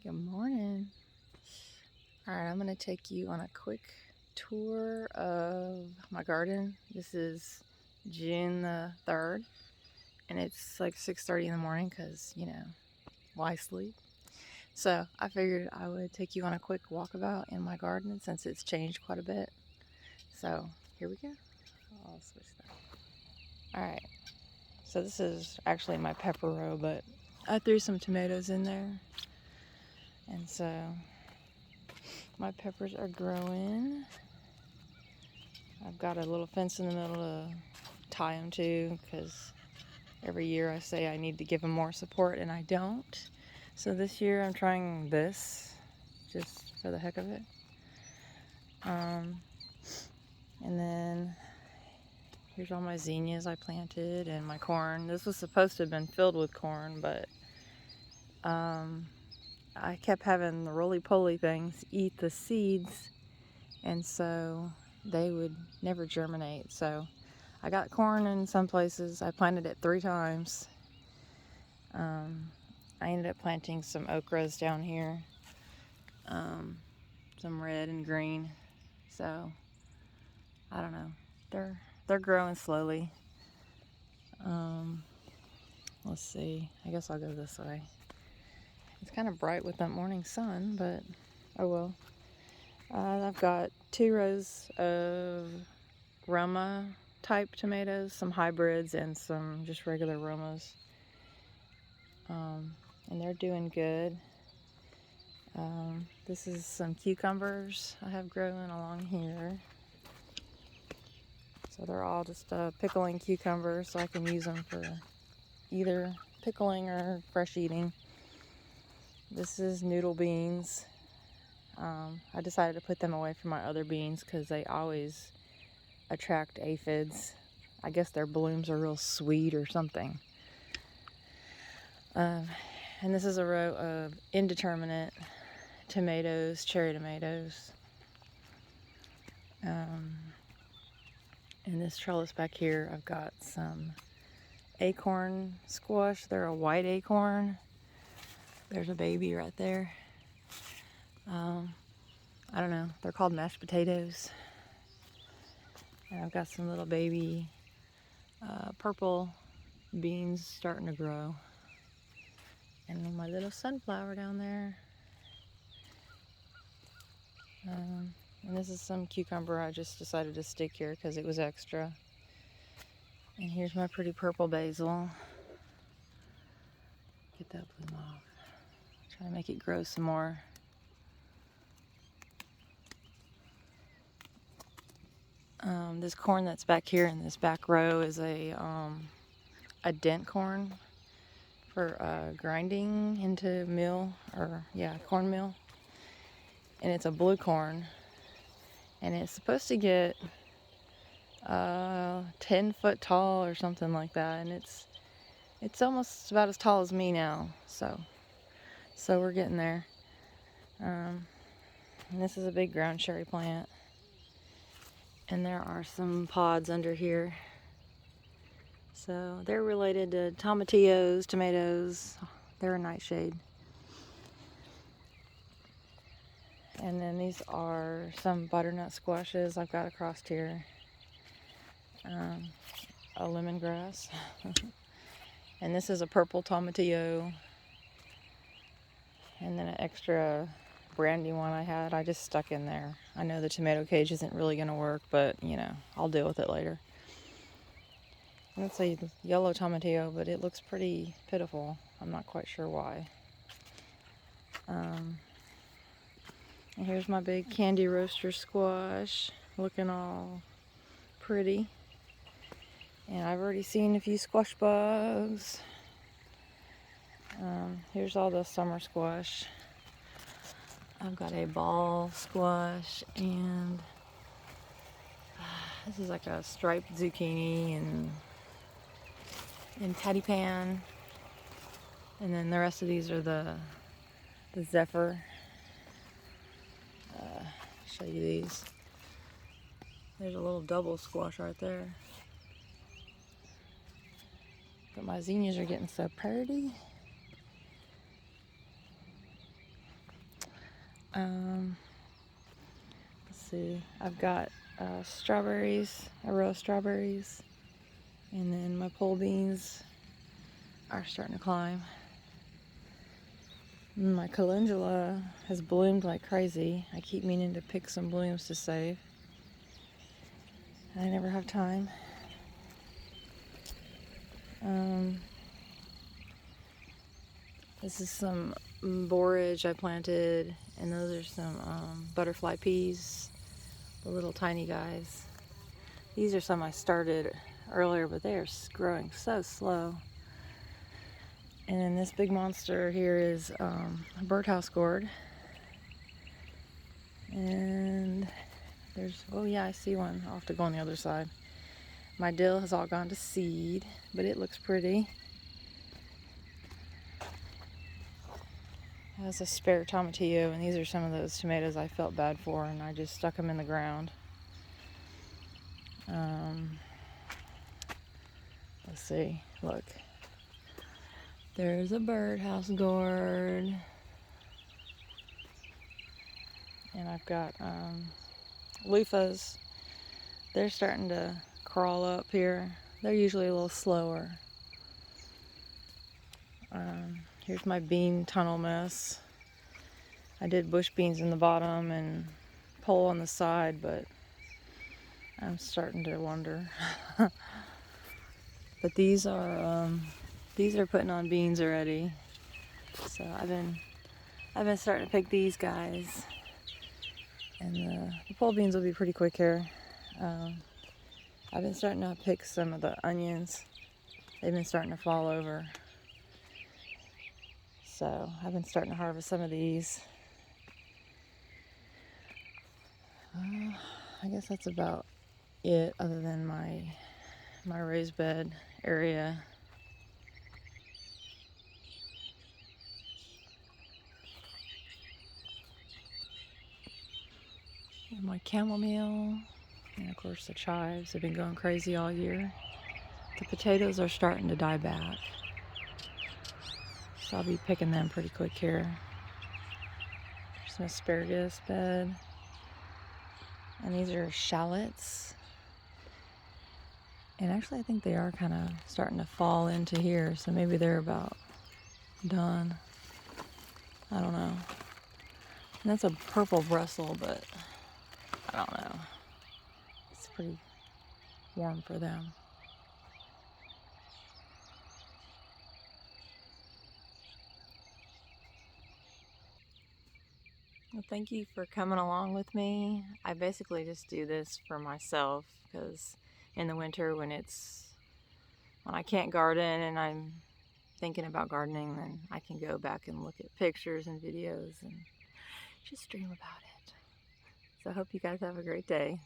Good morning. All right, I'm going to take you on a quick tour of my garden. This is June the 3rd, and it's like 6:30 in the morning because, why sleep? So I figured I would take you on a quick walkabout in my garden since it's changed quite a bit. So here we go. I'll switch that. All right, so this is actually my pepper row, but I threw some tomatoes in there, and so my peppers are growing. I've got a little fence in the middle to tie them to because every year I say I need to give them more support and I don't. So this year I'm trying this just for the heck of it. And then here's all my zinnias I planted and my corn. This was supposed to have been filled with corn, but I kept having the roly-poly things eat the seeds, and so they would never germinate. So I got corn in some places. I planted it 3 times. I ended up planting some okras down here, some red and green. So I don't know. They're growing slowly. Let's see. I guess I'll go this way. It's kind of bright with that morning sun, but oh well. I've got 2 rows of Roma type tomatoes, some hybrids and some just regular Romas. And they're doing good. This is some cucumbers I have growing along here. So they're all just pickling cucumbers, so I can use them for either pickling or fresh eating. This is noodle beans. I decided to put them away from my other beans because they always attract aphids. I guess their blooms are real sweet or something. And this is a row of indeterminate tomatoes, cherry tomatoes. In this trellis back here, I've got some acorn squash. They're a white acorn. There's a baby right there. I don't know. They're called mashed potatoes. And I've got some little baby purple beans starting to grow. And my little sunflower down there. And this is some cucumber I just decided to stick here because it was extra. And here's my pretty purple basil. Get that bloom off. Try to make it grow some more. This corn that's back here in this back row is a dent corn for grinding into corn meal. And it's a blue corn. And it's supposed to get 10 foot tall or something like that. And it's almost about as tall as me now. So we're getting there. And this is a big ground cherry plant. And there are some pods under here. So they're related to tomatillos, tomatoes. They're a nightshade. And then these are some butternut squashes I've got across here. A lemongrass. And this is a purple tomatillo. And then an extra brandy one I had, I just stuck in there. I know the tomato cage isn't really going to work, but I'll deal with it later. And it's a yellow tomatillo, but it looks pretty pitiful. I'm not quite sure why. And here's my big candy roaster squash, looking all pretty. And I've already seen a few squash bugs. Here's all the summer squash. I've got a ball squash, and this is like a striped zucchini and patty pan. And then the rest of these are the Zephyr. Show you these. There's a little double squash right there. But my zinnias are getting so pretty. Let's see, I've got strawberries, a row of strawberries, and then my pole beans are starting to climb. My calendula has bloomed like crazy. I keep meaning to pick some blooms to save. I never have time. This is some borage I planted, and those are some butterfly peas, the little tiny guys. These are some I started earlier, but they are growing so slow. And then this big monster here is birdhouse gourd. And there's, oh yeah, I see one. I'll have to go on the other side. My dill has all gone to seed, but it looks pretty. It has a spare tomatillo, and these are some of those tomatoes I felt bad for, and I just stuck them in the ground. Let's see, look. There's a birdhouse gourd. And I've got loofahs. They're starting to crawl up here. They're usually a little slower. Here's my bean tunnel mess. I did bush beans in the bottom and pole on the side, but I'm starting to wonder. But these are putting on beans already. So I've been starting to pick these guys, and the pole beans will be pretty quick here. I've been starting to pick some of the onions. They've been starting to fall over. So I've been starting to harvest some of these. I guess that's about it, other than my raised bed area. And my chamomile, and of course the chives have been going crazy all year. The potatoes are starting to die back, so I'll be picking them pretty quick here. There's some asparagus bed, and these are shallots. And actually I think they are kind of starting to fall into here, so maybe they're about done. I don't know. And that's a purple Brussels, but I don't know. It's pretty warm for them. Well, thank you for coming along with me. I basically just do this for myself, because in the winter when I can't garden and I'm thinking about gardening, then I can go back and look at pictures and videos and just dream about it. So I hope you guys have a great day.